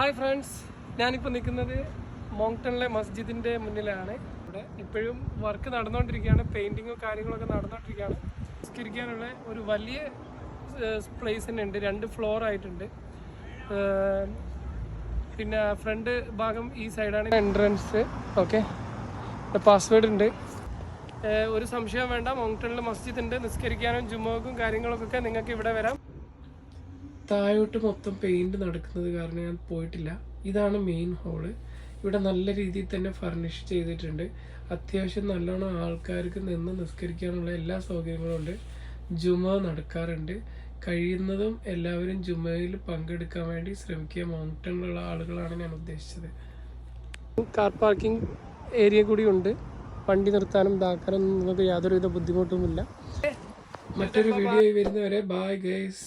Hi friends, ഞാനിപ്പോൾ നിൽക്കുന്നത് മോങ്ടണിലെ മസ്ജിദിൻ്റെ മുന്നിലാണ്. ഇവിടെ ഇപ്പോഴും വർക്ക് നടന്നുകൊണ്ടിരിക്കുകയാണ്, പെയിൻറ്റിങ്ങും കാര്യങ്ങളൊക്കെ നടന്നുകൊണ്ടിരിക്കുകയാണ്. നിസ്കരിക്കാനുള്ള ഒരു വലിയ പ്ലേസ് തന്നെ ഉണ്ട്, 2 ഫ്ലോർ ആയിട്ടുണ്ട്. പിന്നെ ഫ്രണ്ട് ഭാഗം ഈ സൈഡാണ് എൻട്രൻസ്. ഓക്കെ, പാസ്വേഡ് ഉണ്ട്. ഒരു സംശയം വേണ്ട, മോങ്ടണിൽ മസ്ജിദ് ഉണ്ട്. നിസ്കരിക്കാനും ജുമുഅക്കും കാര്യങ്ങൾക്കൊക്കെ നിങ്ങൾക്ക് ഇവിടെ വരാം. താഴോട്ട് മൊത്തം പെയിൻറ് നടക്കുന്നത് കാരണം ഞാൻ പോയിട്ടില്ല. ഇതാണ് മെയിൻ ഹോള്. ഇവിടെ നല്ല രീതിയിൽ തന്നെ ഫർണിഷ് ചെയ്തിട്ടുണ്ട്. അത്യാവശ്യം നല്ലോണം ആൾക്കാർക്ക് നിന്ന് നിസ്കരിക്കാനുള്ള എല്ലാ സൗകര്യങ്ങളും ഉണ്ട്. ജുമുഅ നടക്കാറുണ്ട്. കഴിയുന്നതും എല്ലാവരും ജുമുഅയിൽ പങ്കെടുക്കാൻ വേണ്ടി ശ്രമിക്കുക. മോങ്ടണിലുള്ള ആളുകളാണ് ഞാൻ ഉദ്ദേശിച്ചത്. കാർ പാർക്കിംഗ് ഏരിയ കൂടി ഉണ്ട്. വണ്ടി നിർത്താനും ഇതാക്കാനും നിങ്ങൾക്ക് യാതൊരുവിധ ബുദ്ധിമുട്ടുമില്ല. മറ്റൊരു വീഡിയോ വരുന്നവരെ ബൈ ഗൈസ്.